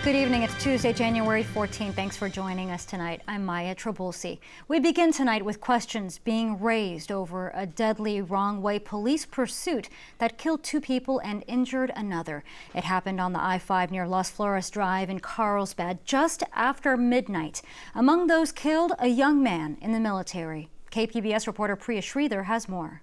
Good evening. It's Tuesday, January 14th. Thanks for joining us tonight. I'm Maya Trabulsi. We begin tonight with questions being raised over a deadly wrong-way police pursuit that killed 2 people and injured another. It happened on the I-5 near Las Flores Drive in Carlsbad just after midnight. Among those killed, a young man in the military. KPBS reporter Priya Sridhar has more.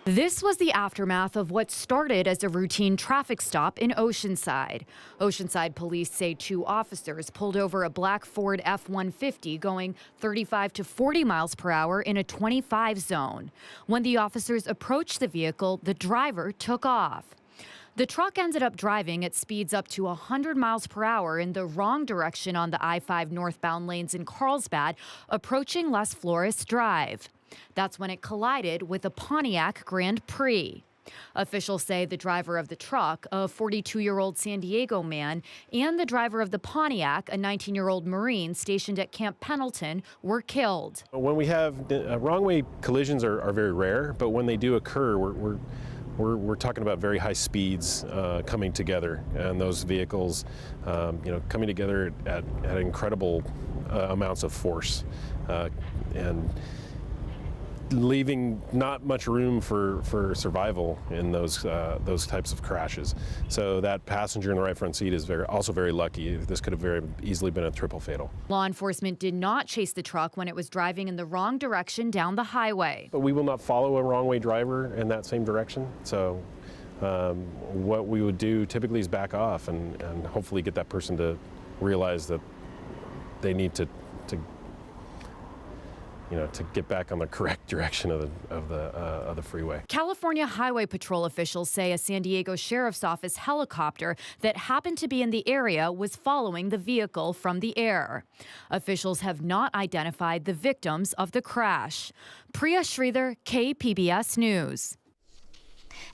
This was the aftermath of what started as a routine traffic stop in Oceanside. Oceanside police say 2 officers pulled over a black Ford F-150 going 35 to 40 miles per hour in a 25 zone. When the officers approached the vehicle, the driver took off. The truck ended up driving at speeds up to 100 miles per hour in the wrong direction on the I-5 northbound lanes in Carlsbad, approaching Las Flores Drive. That's when it collided with a Pontiac Grand Prix. Officials say the driver of the truck, a 42-year-old San Diego man, and the driver of the Pontiac, a 19-year-old Marine stationed at Camp Pendleton, were killed. When we have wrong-way collisions are very rare, but when they do occur, we're talking about very high speeds coming together, and those vehicles, coming together at incredible amounts of force, and leaving not much room for survival in those types of crashes. So that passenger in the right front seat is also very lucky. This could have very easily been a triple fatal. Law enforcement did not chase the truck when it was driving in the wrong direction down the highway. But we will not follow a wrong-way driver in that same direction. So what we would do typically is back off and hopefully get that person to realize that they need to get back on the correct direction of the freeway. California Highway Patrol officials say a San Diego Sheriff's Office helicopter that happened to be in the area was following the vehicle from the air. Officials have not identified the victims of the crash. Priya Sridhar, KPBS News.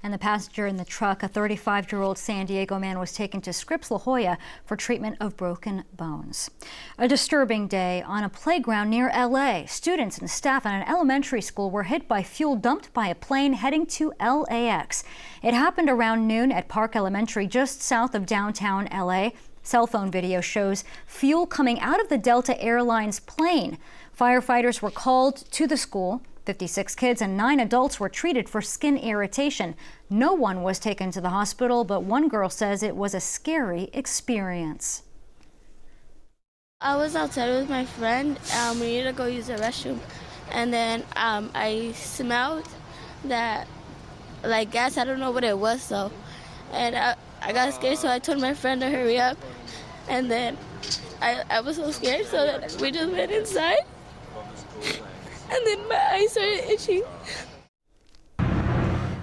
And the passenger in the truck, a 35-year-old San Diego man, was taken to Scripps La Jolla for treatment of broken bones. A disturbing day on a playground near LA. Students and staff at an elementary school were hit by fuel dumped by a plane heading to LAX. It happened around noon at Park Elementary, just south of downtown LA. Cell phone video shows fuel coming out of the Delta Airlines plane. Firefighters were called to the school. 56 kids and 9 adults were treated for skin irritation. No one was taken to the hospital, but one girl says it was a scary experience. I was outside with my friend. We needed to go use the restroom. And then I smelled that, like, gas. I don't know what it was, though. And I got scared, so I told my friend to hurry up. And then I was so scared, so that we just went inside. And then my eyes started itching.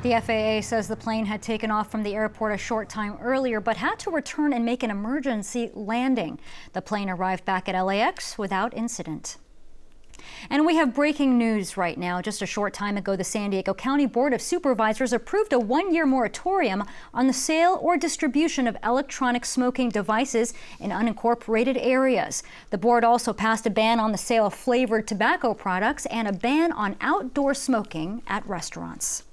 The FAA says the plane had taken off from the airport a short time earlier, but had to return and make an emergency landing. The plane arrived back at LAX without incident. And we have breaking news right now. Just a short time ago, the San Diego County Board of Supervisors approved a 1-year moratorium on the sale or distribution of electronic smoking devices in unincorporated areas. The board also passed a ban on the sale of flavored tobacco products and a ban on outdoor smoking at restaurants.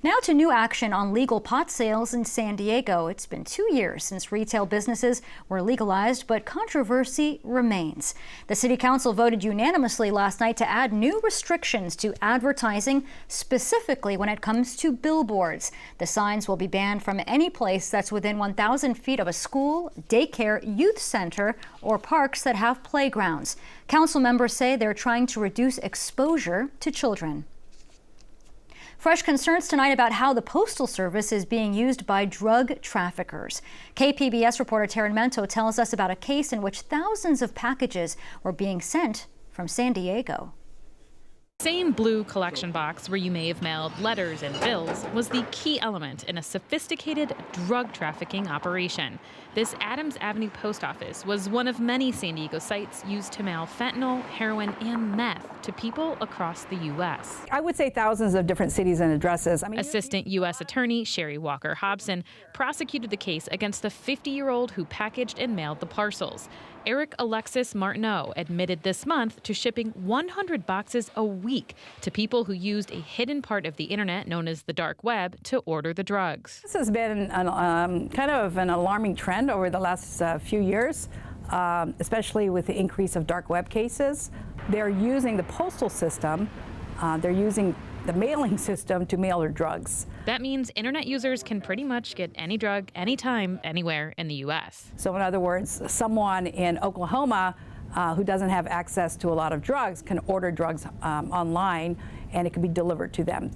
Now to new action on legal pot sales in San Diego. It's been 2 years since retail businesses were legalized, but controversy remains. The City Council voted unanimously last night to add new restrictions to advertising, specifically when it comes to billboards. The signs will be banned from any place that's within 1,000 feet of a school, daycare, youth center, or parks that have playgrounds. Council members say they're trying to reduce exposure to children. Fresh concerns tonight about how the Postal Service is being used by drug traffickers. KPBS reporter Taryn Mento tells us about a case in which thousands of packages were being sent from San Diego. Same blue collection box where you may have mailed letters and bills was the key element in a sophisticated drug trafficking operation. This Adams Avenue post office was one of many San Diego sites used to mail fentanyl, heroin, and meth to people across the U.S. I would say thousands of different cities and addresses. Assistant U.S. Attorney Sherry Walker Hobson prosecuted the case against the 50-year-old who packaged and mailed the parcels. Eric Alexis Martineau admitted this month to shipping 100 boxes a week to people who used a hidden part of the internet known as the dark web to order the drugs. This has been kind of an alarming trend over the last few years, especially with the increase of dark web cases. They're using the postal system, they're using the mailing system to mail their drugs. That means internet users can pretty much get any drug, anytime, anywhere in the U.S. So in other words, someone in Oklahoma who doesn't have access to a lot of drugs can order drugs online, and it can be delivered to them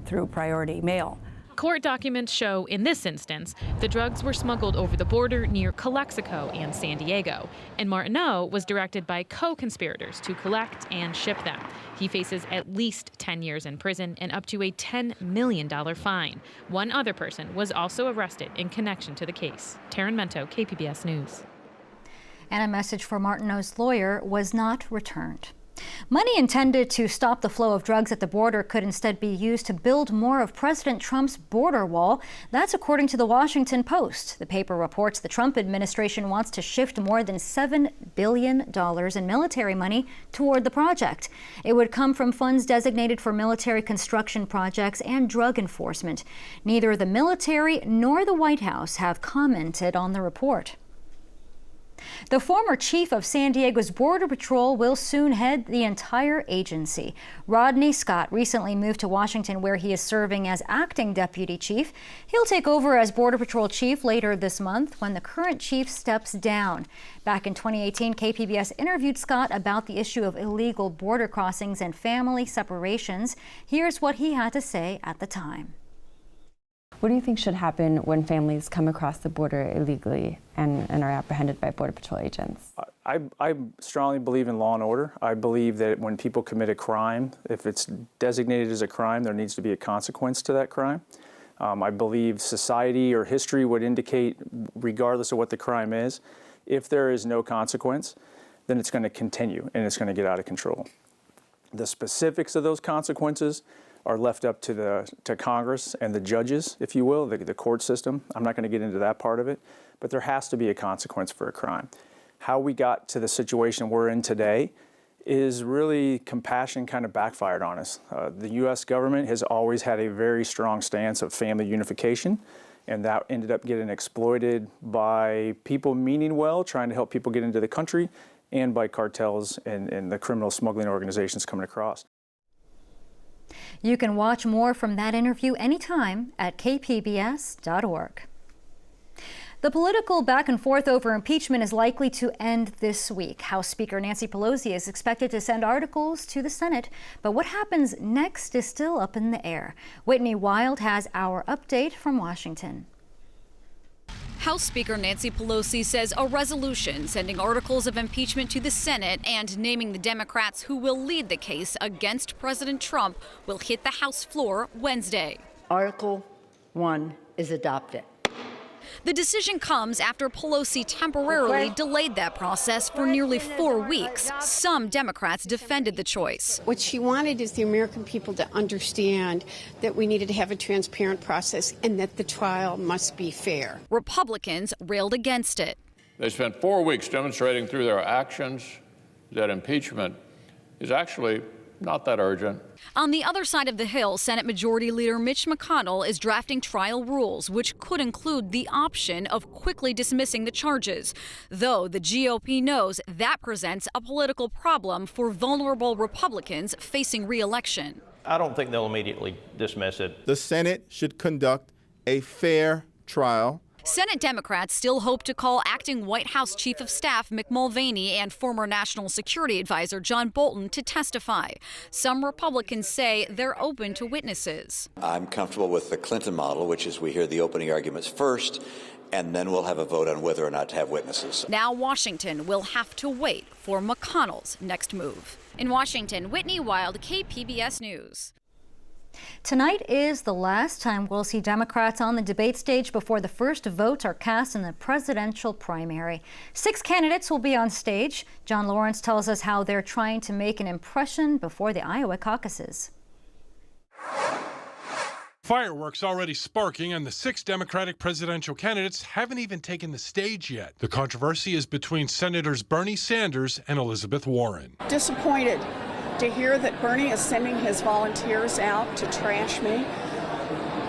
through priority mail. Court documents show, in this instance, the drugs were smuggled over the border near Calexico and San Diego, and Martineau was directed by co-conspirators to collect and ship them. He faces at least 10 years in prison and up to a $10 million fine. One other person was also arrested in connection to the case. Taryn Mento, KPBS News. And a message for Martineau's lawyer was not returned. Money intended to stop the flow of drugs at the border could instead be used to build more of President Trump's border wall. That's according to the Washington Post. The paper reports the Trump administration wants to shift more than $7 billion in military money toward the project. It would come from funds designated for military construction projects and drug enforcement. Neither the military nor the White House have commented on the report. The former chief of San Diego's Border Patrol will soon head the entire agency. Rodney Scott recently moved to Washington, where he is serving as acting deputy chief. He'll take over as Border Patrol chief later this month when the current chief steps down. Back in 2018, KPBS interviewed Scott about the issue of illegal border crossings and family separations. Here's what he had to say at the time. What do you think should happen when families come across the border illegally and are apprehended by Border Patrol agents? I strongly believe in law and order. I believe that when people commit a crime, if it's designated as a crime, there needs to be a consequence to that crime. I believe society or history would indicate, regardless of what the crime is, if there is no consequence, then it's going to continue and it's going to get out of control. The specifics of those consequences are left up to Congress and the judges, if you will, the court system. I'm not going to get into that part of it, but there has to be a consequence for a crime. How we got to the situation we're in today is really compassion kind of backfired on us. The U.S. government has always had a very strong stance of family unification, and that ended up getting exploited by people meaning well, trying to help people get into the country, and by cartels and the criminal smuggling organizations coming across. You can watch more from that interview anytime at kpbs.org. The political back and forth over impeachment is likely to end this week. House Speaker Nancy Pelosi is expected to send articles to the Senate, but what happens next is still up in the air. Whitney Wild has our update from Washington. House Speaker Nancy Pelosi says a resolution sending articles of impeachment to the Senate and naming the Democrats who will lead the case against President Trump will hit the House floor Wednesday. Article 1 is adopted. The decision comes after Pelosi temporarily delayed that process for nearly 4 weeks. Some Democrats defended the choice. What she wanted is the American people to understand that we needed to have a transparent process and that the trial must be fair. Republicans railed against it. They spent 4 weeks demonstrating through their actions that impeachment is actually not that urgent. On the other side of the Hill, Senate Majority Leader Mitch McConnell is drafting trial rules, which could include the option of quickly dismissing the charges, though the GOP knows that presents a political problem for vulnerable Republicans facing re-election. I don't think they'll immediately dismiss it. The Senate should conduct a fair trial. Senate Democrats still hope to call acting White House Chief of Staff Mick Mulvaney and former National Security Advisor John Bolton to testify. Some Republicans say they're open to witnesses. I'm comfortable with the Clinton model, which is we hear the opening arguments first, and then we'll have a vote on whether or not to have witnesses. Now Washington will have to wait for McConnell's next move. In Washington, Whitney Wild, KPBS News. Tonight is the last time we'll see Democrats on the debate stage before the first votes are cast in the presidential primary. 6 candidates will be on stage. John Lawrence tells us how they're trying to make an impression before the Iowa caucuses. Fireworks already sparking, and the 6 Democratic presidential candidates haven't even taken the stage yet. The controversy is between Senators Bernie Sanders and Elizabeth Warren. Disappointed to hear that Bernie is sending his volunteers out to trash me.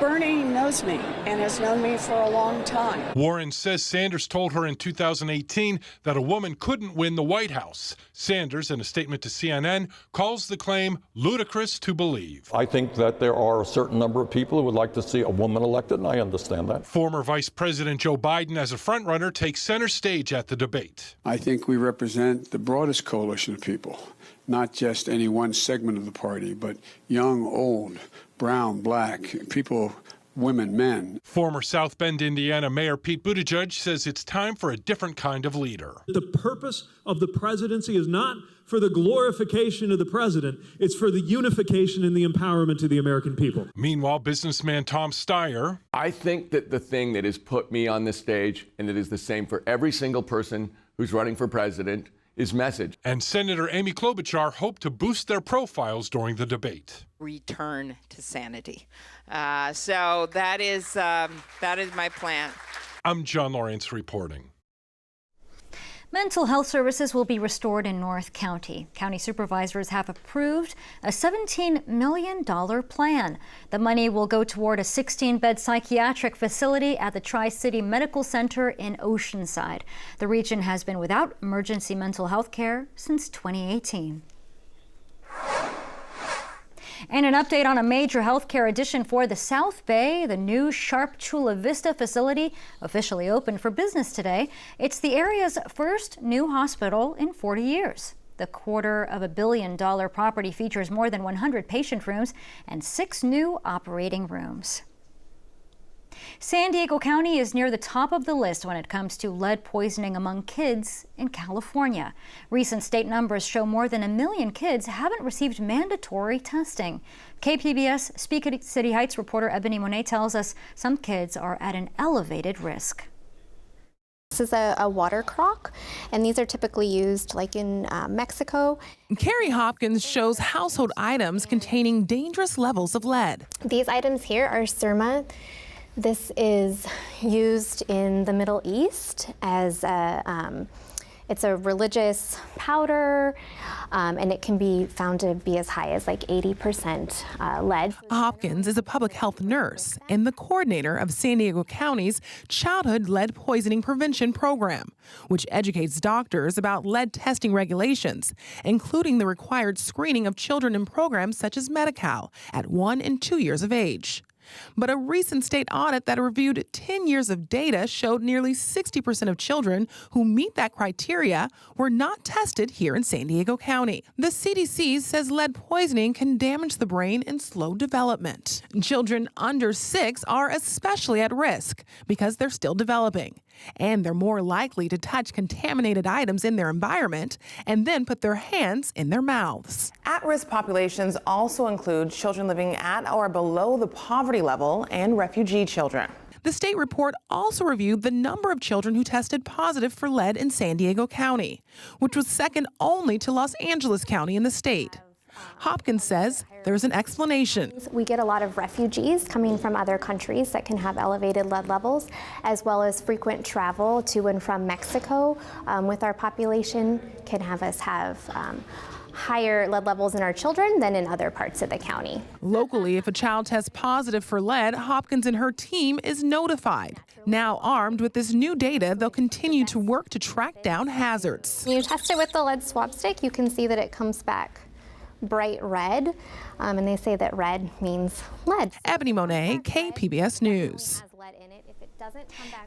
Bernie knows me and has known me for a long time. Warren says Sanders told her in 2018 that a woman couldn't win the White House. Sanders, in a statement to CNN, calls the claim ludicrous to believe. I think that there are a certain number of people who would like to see a woman elected, and I understand that. Former Vice President Joe Biden, as a frontrunner, takes center stage at the debate. I think we represent the broadest coalition of people, not just any one segment of the party, but young, old, brown, black, people, women, men. Former South Bend, Indiana Mayor Pete Buttigieg says it's time for a different kind of leader. The purpose of the presidency is not for the glorification of the president. It's for the unification and the empowerment of the American people. Meanwhile, businessman Tom Steyer. I think that the thing that has put me on this stage, and it is the same for every single person who's running for president, is message. And Senator Amy Klobuchar hope to boost their profiles during the debate. Return to sanity. So that is my plan. I'm John Lawrence reporting. Mental health services will be restored in North County. County supervisors have approved a $17 million plan. The money will go toward a 16-bed psychiatric facility at the Tri-City Medical Center in Oceanside. The region has been without emergency mental health care since 2018. And an update on a major healthcare addition for the South Bay. The new Sharp Chula Vista facility officially opened for business today. It's the area's first new hospital in 40 years. The $250 million property features more than 100 patient rooms and 6 new operating rooms. San Diego County is near the top of the list when it comes to lead poisoning among kids in California. Recent state numbers show more than 1 million kids haven't received mandatory testing. KPBS Speak City Heights reporter Ebony Monet tells us some kids are at an elevated risk. This is a water crock, and these are typically used like in Mexico. Carrie Hopkins shows household items containing dangerous levels of lead. These items here are surma. This is used in the Middle East as it's a religious powder, and it can be found to be as high as like 80% lead. Hopkins is a public health nurse and the coordinator of San Diego County's Childhood Lead Poisoning Prevention Program, which educates doctors about lead testing regulations, including the required screening of children in programs such as Medi-Cal at 1 and 2 years of age. But a recent state audit that reviewed 10 years of data showed nearly 60% of children who meet that criteria were not tested here in San Diego County. The CDC says lead poisoning can damage the brain and slow development. Children under 6 are especially at risk because they're still developing, and they're more likely to touch contaminated items in their environment and then put their hands in their mouths. At-risk populations also include children living at or below the poverty level and refugee children. The state report also reviewed the number of children who tested positive for lead in San Diego County, which was second only to Los Angeles County in the state. Hopkins says there's an explanation. We get a lot of refugees coming from other countries that can have elevated lead levels, as well as frequent travel to and from Mexico with our population can have us have higher lead levels in our children than in other parts of the county. Locally, if a child tests positive for lead, Hopkins and her team is notified. Now armed with this new data, they'll continue to work to track down hazards. When you test it with the lead swab stick, you can see that it comes back bright red, and they say that red means lead. Ebony Monet, KPBS News.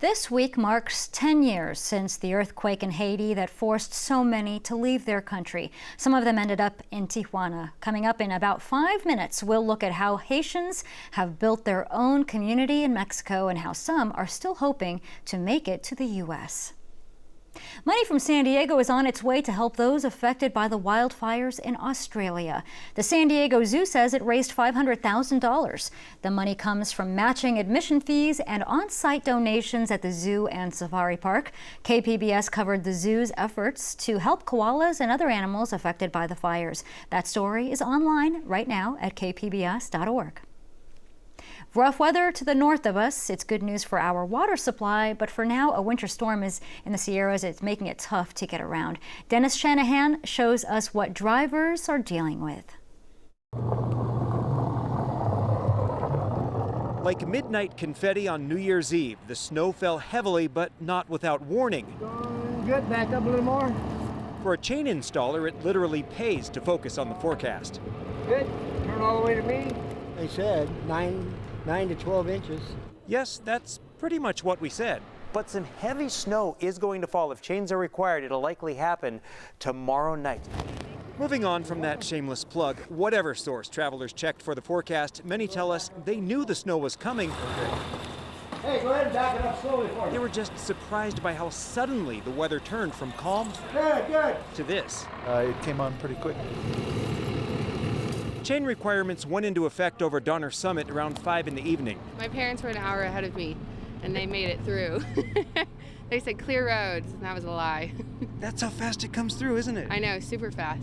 This week marks 10 years since the earthquake in Haiti that forced so many to leave their country. Some of them ended up in Tijuana. Coming up in about 5 minutes, we'll look at how Haitians have built their own community in Mexico and how some are still hoping to make it to the U.S. Money from San Diego is on its way to help those affected by the wildfires in Australia. The San Diego Zoo says it raised $500,000. The money comes from matching admission fees and on-site donations at the zoo and safari park. KPBS covered the zoo's efforts to help koalas and other animals affected by the fires. That story is online right now at kpbs.org. Rough weather to the north of us. It's good news for our water supply, but for now, a winter storm is in the Sierras. It's making it tough to get around. Dennis Shanahan shows us what drivers are dealing with. Like midnight confetti on New Year's Eve, the snow fell heavily, but not without warning. Good, back up a little more. For a chain installer, it literally pays to focus on the forecast. Good, turn all the way to me. They said 9 to 12 inches. Yes, that's pretty much what we said. But some heavy snow is going to fall. If chains are required, it'll likely happen tomorrow night. Moving on from that shameless plug, whatever source travelers checked for the forecast, many tell us they knew the snow was coming. Hey, go ahead and back it up slowly for me. They were just surprised by how suddenly the weather turned from calm to this. It came on pretty quick. Chain requirements went into effect over Donner Summit around 5 in the evening. My parents were an hour ahead of me, and they made it through. They said clear roads, and that was a lie. That's how fast it comes through, isn't it? I know, super fast.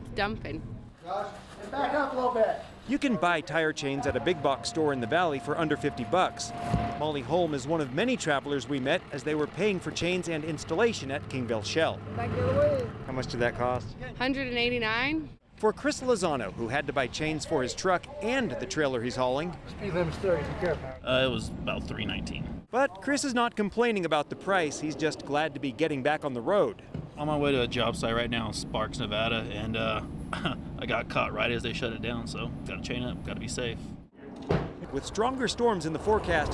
It's dumping. Josh, and back up a little bit. You can buy tire chains at a big box store in the valley for under $50. Molly Holm is one of many travelers we met as they were paying for chains and installation at Kingville Shell. Back the other way. How much did that cost? $189. For Chris Lozano, who had to buy chains for his truck and the trailer he's hauling. Speed limit's 30, be careful. It was about $319. But Chris is not complaining about the price. He's just glad to be getting back on the road. On my way to a job site right now in Sparks, Nevada, and I got caught right as they shut it down, so gotta chain up, gotta be safe. With stronger storms in the forecast,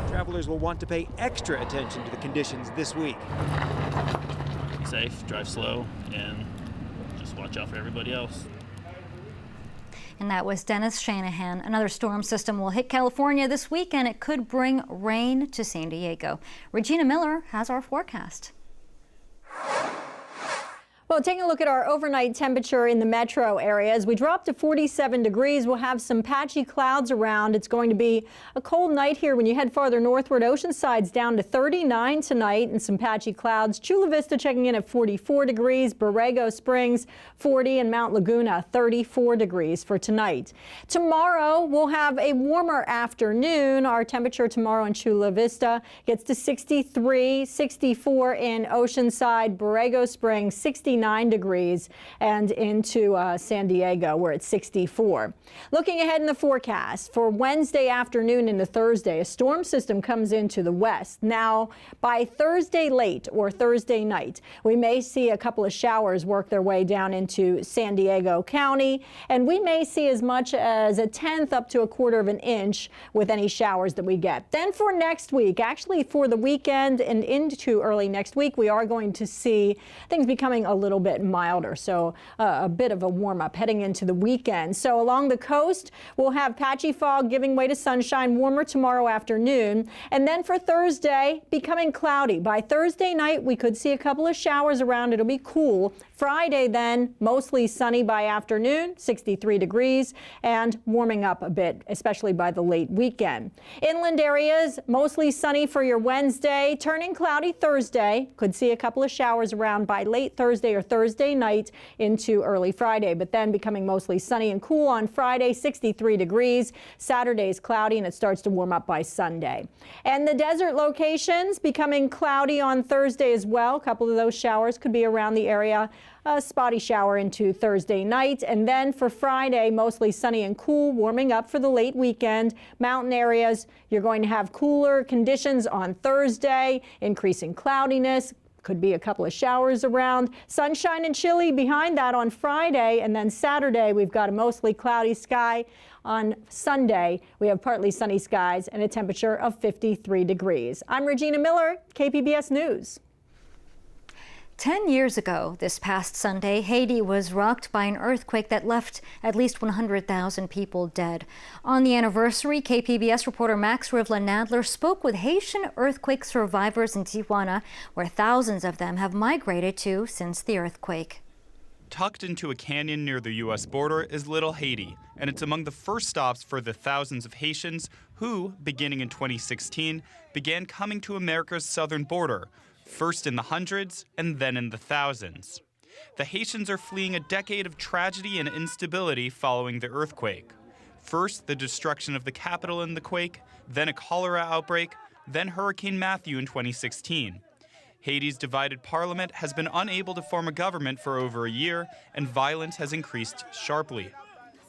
travelers will want to pay extra attention to the conditions this week. Be safe, drive slow, and just watch out for everybody else. And that was Dennis Shanahan. Another storm system will hit California this week, and it could bring rain to San Diego. Regina Miller has our forecast. Well, taking a look at our overnight temperature in the metro area, as we drop to 47 degrees, we'll have some patchy clouds around. It's going to be a cold night here when you head farther northward. Oceanside's down to 39 tonight and some patchy clouds. Chula Vista checking in at 44 degrees, Borrego Springs 40, and Mount Laguna 34 degrees for tonight. Tomorrow, we'll have a warmer afternoon. Our temperature tomorrow in Chula Vista gets to 63, 64 in Oceanside, Borrego Springs 69 degrees, and into San Diego, where it's 64. Looking ahead in the forecast for Wednesday afternoon into Thursday, a storm system comes into the west. Now, by Thursday late or Thursday night, we may see a couple of showers work their way down into San Diego County, and we may see as much as a tenth up to a quarter of an inch with any showers that we get. Then for next week, actually for the weekend and into early next week, we are going to see things becoming a little bit milder, so a bit of a warm up heading into the weekend. So along the coast, we'll have patchy fog giving way to sunshine, warmer tomorrow afternoon, and then for Thursday, becoming cloudy. By Thursday night, we could see a couple of showers around. It'll be cool. Friday then, mostly sunny by afternoon, 63 degrees, and warming up a bit, especially by the late weekend. Inland areas, mostly sunny for your Wednesday, turning cloudy Thursday. Could see a couple of showers around by late Thursday or Thursday night into early Friday, but then becoming mostly sunny and cool on Friday, 63 degrees. Saturday is cloudy and it starts to warm up by Sunday. And the desert locations becoming cloudy on Thursday as well. A couple of those showers could be around the area. A spotty shower into Thursday night, and then for Friday, mostly sunny and cool, warming up for the late weekend. Mountain areas, you're going to have cooler conditions on Thursday, increasing cloudiness. Could be a couple of showers around. Sunshine and chilly behind that on Friday, and then Saturday, we've got a mostly cloudy sky. On Sunday, we have partly sunny skies and a temperature of 53 degrees. I'm Regina Miller, KPBS News. 10 years ago, this past Sunday, Haiti was rocked by an earthquake that left at least 100,000 people dead. On the anniversary, KPBS reporter Max Rivlin-Nadler spoke with Haitian earthquake survivors in Tijuana, where thousands of them have migrated to since the earthquake. Tucked into a canyon near the U.S. border is Little Haiti, and it's among the first stops for the thousands of Haitians who, beginning in 2016, began coming to America's southern border, first in the hundreds and then in the thousands. The Haitians are fleeing a decade of tragedy and instability following the earthquake. First, the destruction of the Capitol in the quake, then a cholera outbreak, then Hurricane Matthew in 2016. Haiti's divided parliament has been unable to form a government for over a year, and violence has increased sharply.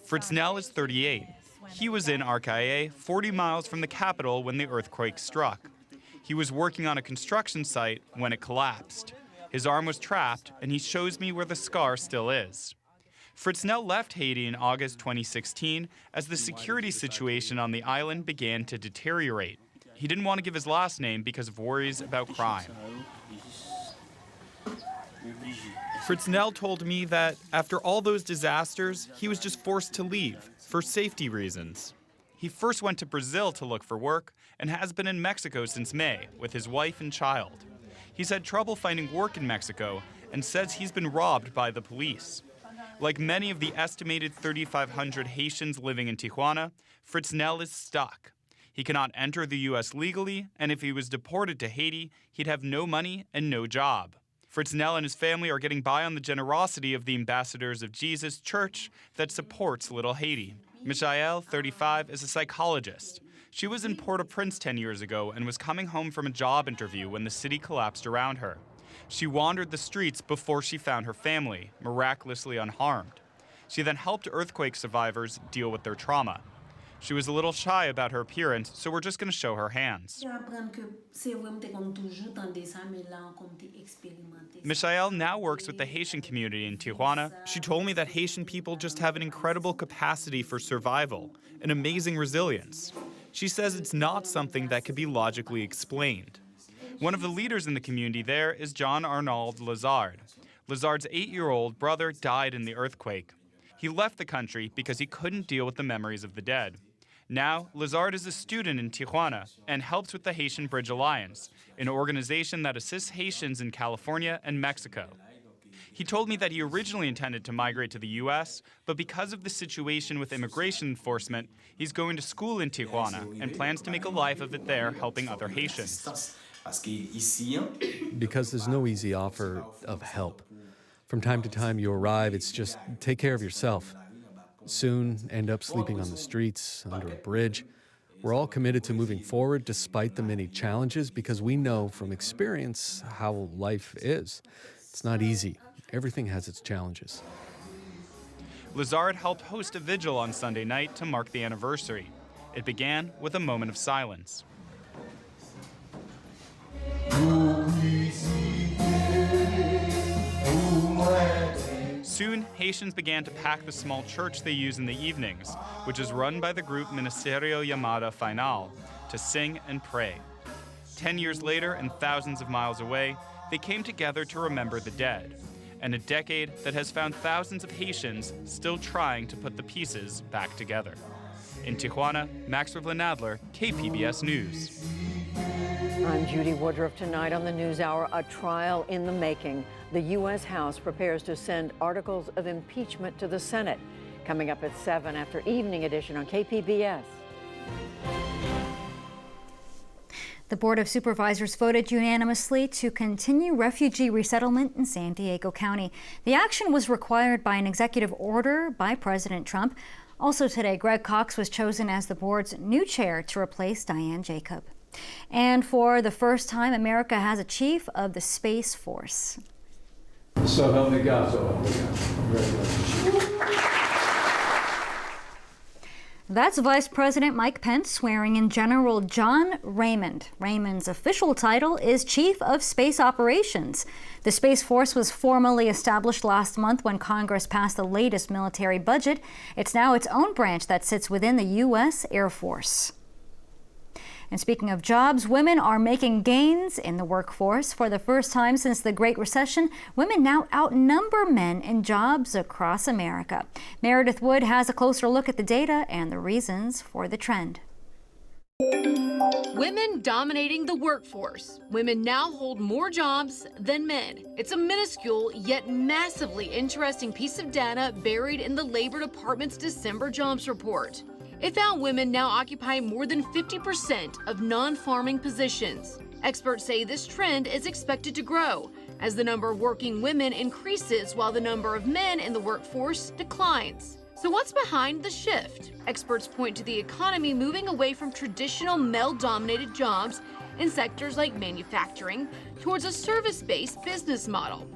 Fritznell is 38. He was in Arcahaye, 40 miles from the capital when the earthquake struck. He was working on a construction site when it collapsed. His arm was trapped, and he shows me where the scar still is. Fritznell left Haiti in August 2016 as the security situation on the island began to deteriorate. He didn't want to give his last name because of worries about crime. Fritznell told me that after all those disasters, he was just forced to leave for safety reasons. He first went to Brazil to look for work and has been in Mexico since May with his wife and child. He's had trouble finding work in Mexico and says he's been robbed by the police. Like many of the estimated 3,500 Haitians living in Tijuana, Fritznell is stuck. He cannot enter the U.S. legally, and if he was deported to Haiti, he'd have no money and no job. Fritznell and his family are getting by on the generosity of the Ambassadors of Jesus Church that supports Little Haiti. Michael, 35, is a psychologist. She was in Port-au-Prince 10 years ago and was coming home from a job interview when the city collapsed around her. She wandered the streets before she found her family, miraculously unharmed. She then helped earthquake survivors deal with their trauma. She was a little shy about her appearance, so we're just going to show her hands. Michael now works with the Haitian community in Tijuana. She told me that Haitian people just have an incredible capacity for survival, an amazing resilience. She says it's not something that can be logically explained. One of the leaders in the community there is John Arnauld Lazard. Lazard's 8-year-old brother died in the earthquake. He left the country because he couldn't deal with the memories of the dead. Now, Lazard is a student in Tijuana and helps with the Haitian Bridge Alliance, an organization that assists Haitians in California and Mexico. He told me that he originally intended to migrate to the U.S., but because of the situation with immigration enforcement, he's going to school in Tijuana and plans to make a life of it there helping other Haitians. Because there's no easy offer of help. From time to time you arrive, it's just take care of yourself. Soon end up sleeping on the streets, under a bridge. We're all committed to moving forward despite the many challenges because we know from experience how life is. It's not easy. Everything has its challenges. Lazard helped host a vigil on Sunday night to mark the anniversary. It began with a moment of silence. Soon, Haitians began to pack the small church they use in the evenings, which is run by the group Ministerio Llamada Final, to sing and pray. 10 years later, and thousands of miles away, they came together to remember the dead, and a decade that has found thousands of Haitians still trying to put the pieces back together. In Tijuana, Max Rivlin-Adler, KPBS News. I'm Judy Woodruff. Tonight on the NewsHour, a trial in the making. The U.S. House prepares to send articles of impeachment to the Senate. Coming up at 7 after Evening Edition on KPBS. The Board of Supervisors voted unanimously to continue refugee resettlement in San Diego County. The action was required by an executive order by President Trump. Also today, Greg Cox was chosen as the board's new chair to replace Diane Jacob. And for the first time, America has a chief of the Space Force. So help me God. Congratulations. That's Vice President Mike Pence swearing in General John Raymond. Raymond's official title is Chief of Space Operations. The Space Force was formally established last month when Congress passed the latest military budget. It's now its own branch that sits within the U.S. Air Force. And speaking of jobs, women are making gains in the workforce. For the first time since the Great Recession, women now outnumber men in jobs across America. Meredith Wood has a closer look at the data and the reasons for the trend. Women dominating the workforce. Women now hold more jobs than men. It's a minuscule yet massively interesting piece of data buried in the Labor Department's December jobs report. It found women now occupy more than 50% of non-farming positions. Experts say this trend is expected to grow as the number of working women increases while the number of men in the workforce declines. So what's behind the shift? Experts point to the economy moving away from traditional male-dominated jobs in sectors like manufacturing towards a service-based business model.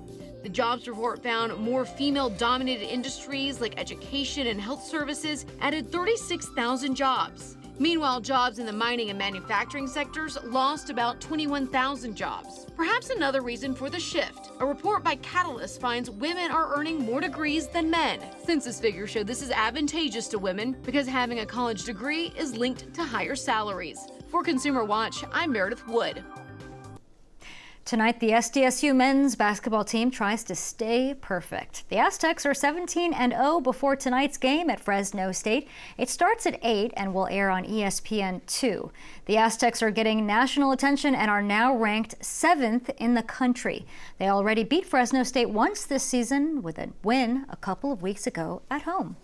The jobs report found more female-dominated industries like education and health services added 36,000 jobs. Meanwhile, jobs in the mining and manufacturing sectors lost about 21,000 jobs. Perhaps another reason for the shift. A report by Catalyst finds women are earning more degrees than men. Census figures show this is advantageous to women because having a college degree is linked to higher salaries. For Consumer Watch, I'm Meredith Wood. Tonight, the SDSU men's basketball team tries to stay perfect. The Aztecs are 17-0 before tonight's game at Fresno State. It starts at 8 and will air on ESPN2. The Aztecs are getting national attention and are now ranked 7th in the country. They already beat Fresno State once this season with a win a couple of weeks ago at home.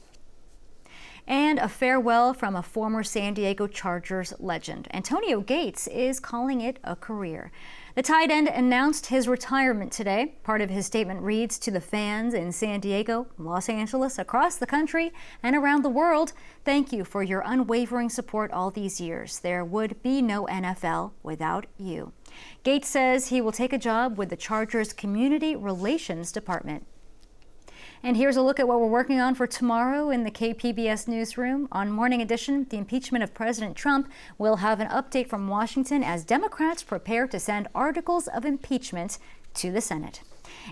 And a farewell from a former San Diego Chargers legend. Antonio Gates is calling it a career. The tight end announced his retirement today. Part of his statement reads, "To the fans in San Diego, Los Angeles, across the country, and around the world, thank you for your unwavering support all these years. There would be no NFL without you." Gates says he will take a job with the Chargers Community Relations Department. And here's a look at what we're working on for tomorrow in the KPBS newsroom. On Morning Edition, the impeachment of President Trump will have an update from Washington as Democrats prepare to send articles of impeachment to the Senate.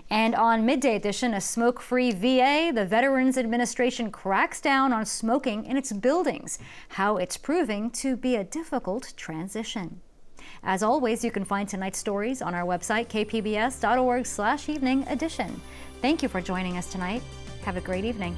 And on Midday Edition, a smoke-free VA, the Veterans Administration cracks down on smoking in its buildings, how it's proving to be a difficult transition. As always, you can find tonight's stories on our website, kpbs.org/evening edition. Thank you for joining us tonight. Have a great evening.